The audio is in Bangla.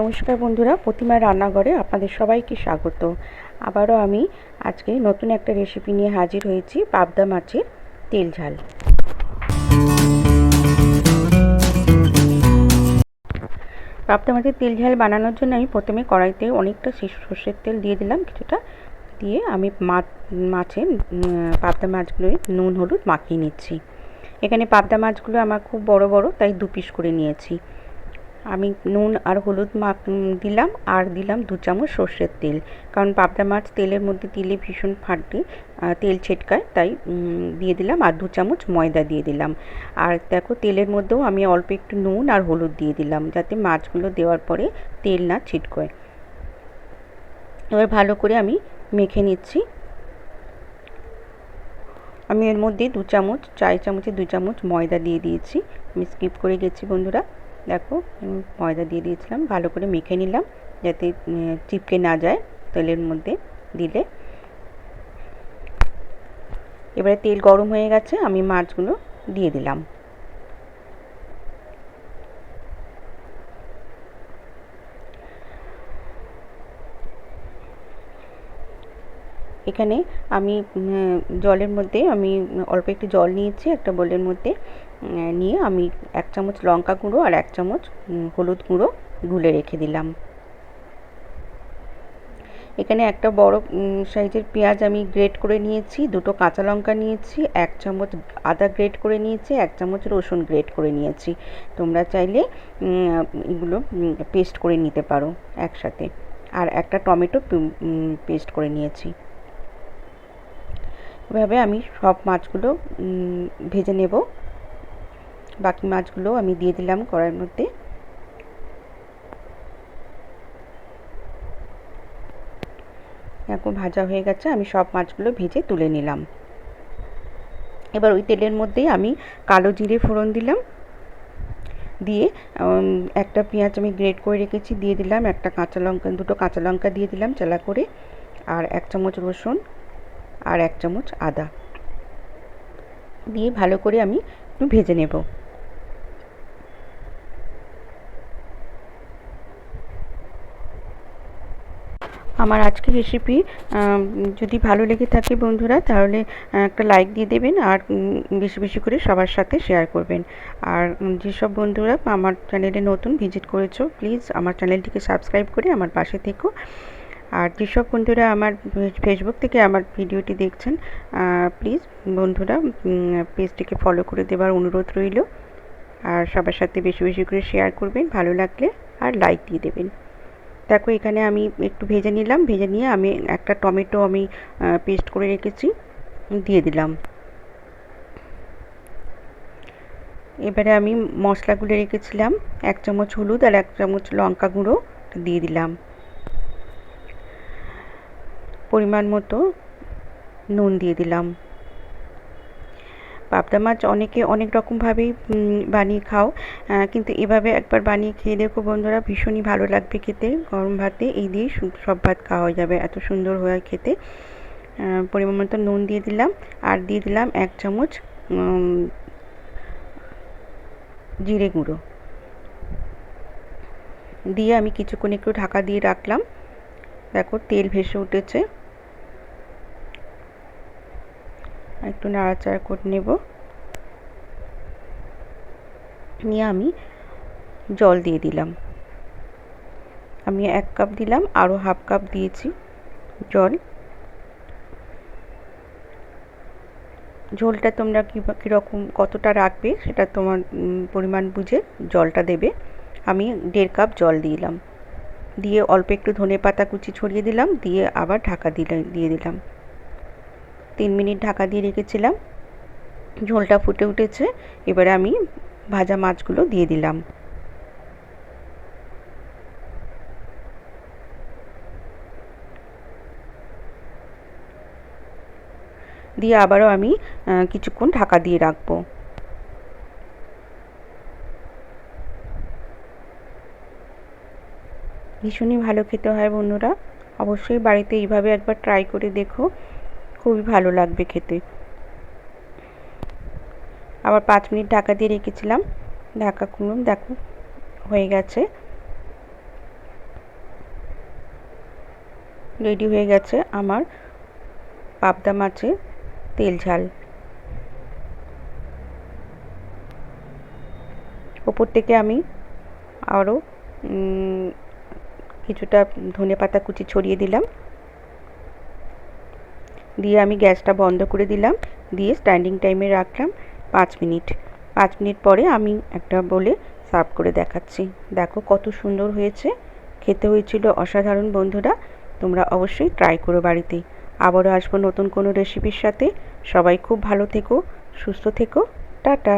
নমস্কার বন্ধুরা, প্রতিমার রান্নাঘরে আপনাদের সবাইকে স্বাগত। আবারও আমি আজকে নতুন একটা রেসিপি নিয়ে হাজির হয়েছি, পাবদা মাছের তেল ঝাল। পাবদা মাছের তেল ঝাল বানানোর জন্য আমি প্রথমে কড়াইতে অনেকটা সর্ষের তেল দিয়ে দিলাম, কিছুটা দিয়ে আমি মাছের পাবদা মাছগুলো নুন হলুদ মাখিয়ে নিচ্ছি। এখানে পাবদা মাছগুলো আমার খুব বড় বড়, তাই 2 পিস করে নিয়েছি। আমি নুন আর হলুদ দিলাম, আর দিলাম 2 চামচ সর্ষের তেল, কারণ পাবদা মাছ তেলের মধ্যে দিলে ভীষণ ফাটে, তেল ছিটকায়, তাই দিয়ে দিলাম। আর 2 চামচ ময়দা দিয়ে দিলাম। আর দেখো, তেলের মধ্যেও আমি অল্প একটু নুন আর হলুদ দিয়ে দিলাম, যাতে মাছগুলো দেওয়ার পরে তেল না ছিটকায়। এবার ভালো করে আমি মেখে নিচ্ছি। আমি এর মধ্যে 2 চামচ, চায়ের চামচে 2 চামচ ময়দা দিয়ে দিয়েছি। আমি স্কিপ করে গেছি বন্ধুরা, দেখো ময়দা দিয়ে দিয়েছিলাম। ভালো করে মেখে নিলাম, যাতে চিপকে না যায় তেলের মধ্যে দিলে। এবারে তেল গরম হয়ে গেছে, আমি মাছগুলো দিয়ে দিলাম। এখানে আমি জলের মধ্যে আমি অল্প একটু জল নিয়েছি একটা বোলের মধ্যে, নিয়ে আমি 1 চামচ লঙ্কা গুঁড়ো আর 1 চামচ হলুদ গুঁড়ো গুলে রেখে দিলাম। এখানে একটা বড় সাইজের পেঁয়াজ আমি গ্রেট করে নিয়েছি, 2টো কাঁচা লঙ্কা নিয়েছি, 1 চামচ আদা গ্রেট করে নিয়েছি, 1 চামচ রসুন গ্রেট করে নিয়েছি। তোমরা চাইলে এগুলো পেস্ট করে নিতে পারো একসাথে। আর একটা টমেটো পেস্ট করে নিয়েছি। এভাবে আমি সব মাছগুলো ভেজে নেব। বাকি মাছগুলো আমি দিয়ে দিলাম কড়াইয়ের মধ্যে। এখন ভাজা হয়ে গেছে, আমি সব মাছগুলো ভেজে তুলে নিলাম। এবার ওই তেলের মধ্যেই আমি কালো জিরে ফোড়ন দিলাম, দিয়ে একটা পেঁয়াজ আমি গ্রেট করে রেখেছি দিয়ে দিলাম, একটা কাঁচা লঙ্কা, 2টো কাঁচা লঙ্কা দিয়ে দিলাম চালা করে, আর 1 চামচ রসুন আর 1 চামচ আদা দিয়ে ভালো করে আমি একটু ভেজে নেব। আমার আজকের রেসিপি যদি ভালো লেগে থাকে বন্ধুরা, তাহলে একটা লাইক দিয়ে দেবেন, আর বেশি বেশি করে সবার সাথে শেয়ার করবেন। আর যেসব বন্ধুরা আমার চ্যানেলে নতুন ভিজিট করেছো, প্লিজ আমার চ্যানেলটিকে সাবস্ক্রাইব করে আমার পাশে থেকো। আর যেসব বন্ধুরা আমার ফেসবুক থেকে আমার ভিডিওটি দেখছেন, প্লিজ বন্ধুরা পেজটিকে ফলো করে দেওয়ার অনুরোধ রইল। আর সবার সাথে বেশি বেশি করে শেয়ার করবেন, ভালো লাগলে আর লাইক দিয়ে দেবেন। দেখো, এখানে আমি একটু ভেজে নিলাম, ভেজে নিয়ে আমি একটা টমেটো আমি পেস্ট করে রেখেছি দিয়ে দিলাম। এবারে আমি মশলাগুলো রেখেছিলাম, 1 চামচ হলুদ আর 1 চামচ লঙ্কা গুঁড়ো দিয়ে দিলাম। পরিমাণ মতো নুন দিয়ে দিলাম। পাবদা মাছ অনেকে অনেক রকমভাবেই বানিয়ে খাও, কিন্তু এভাবে একবার বানিয়ে খেয়ে দেখো বন্ধুরা, ভীষণই ভালো লাগবে খেতে। গরম ভাতে এই দিয়েই সব ভাত খাওয়া হয়ে যাবে, এত সুন্দর হয় খেতে। পরিমাণ মতো নুন দিয়ে দিলাম, আর দিয়ে দিলাম 1 চামচ জিরে গুঁড়ো দিয়ে আমি কিছুক্ষণ একটু ঢাকা দিয়ে রাখলাম। দেখো তেল ভেসে উঠেছে, একটু নাড়াচাড়া করে নেব। নিয়ে আমি জল দিয়ে দিলাম। আমি 1 কাপ দিলাম, আরও হাফ কাপ দিয়েছি জল। ঝোলটা তোমরা কীরকম কতটা রাখবে সেটা তোমার পরিমাণ বুঝে জলটা দেবে। আমি 1.5 কাপ জল দিলাম, দিয়ে অল্প একটু ধনেপাতা কুচি ছড়িয়ে দিলাম, দিয়ে আবার ঢাকা দিয়ে দিলাম। 3 মিনিট ঢাকা দিয়ে রেখেছিলাম। ঝোলটা ফুটে উঠেছে, এবারে আমি ভাজা মাছগুলো দিয়ে দিলাম। দিয়ে আবারও আমি কিছুক্ষণ ঢাকা দিয়ে রাখবো। ভীষণই ভালো খেতে হয় বন্ধুরা, অবশ্যই বাড়িতে এইভাবে একবার ট্রাই করে দেখো, খুবই ভালো লাগবে খেতে। আবার 5 মিনিট ঢাকা দিয়ে রেখেছিলাম, ঢাকা খুললাম, দেখো হয়ে গেছে। রেডি হয়ে গেছে আমার পাবদা মাছের তেল ঝাল। ওপর থেকে আমি আরও কিছুটা ধনেপাতা কুচি ছড়িয়ে দিলাম, দিয়ে আমি গ্যাসটা বন্ধ করে দিলাম, দিয়ে স্ট্যান্ডিং টাইমে রাখলাম 5 মিনিট। 5 মিনিট পরে আমি একটা বলে সার্ভ করে দেখাচ্ছি। দেখো কত সুন্দর হয়েছে, খেতে হয়েছিল অসাধারণ। বন্ধুরা, তোমরা অবশ্যই ট্রাই করো বাড়িতে। আবারও আসবো নতুন কোনো রেসিপির সাথে। সবাই খুব ভালো থেকো, সুস্থ থেকো, টাটা।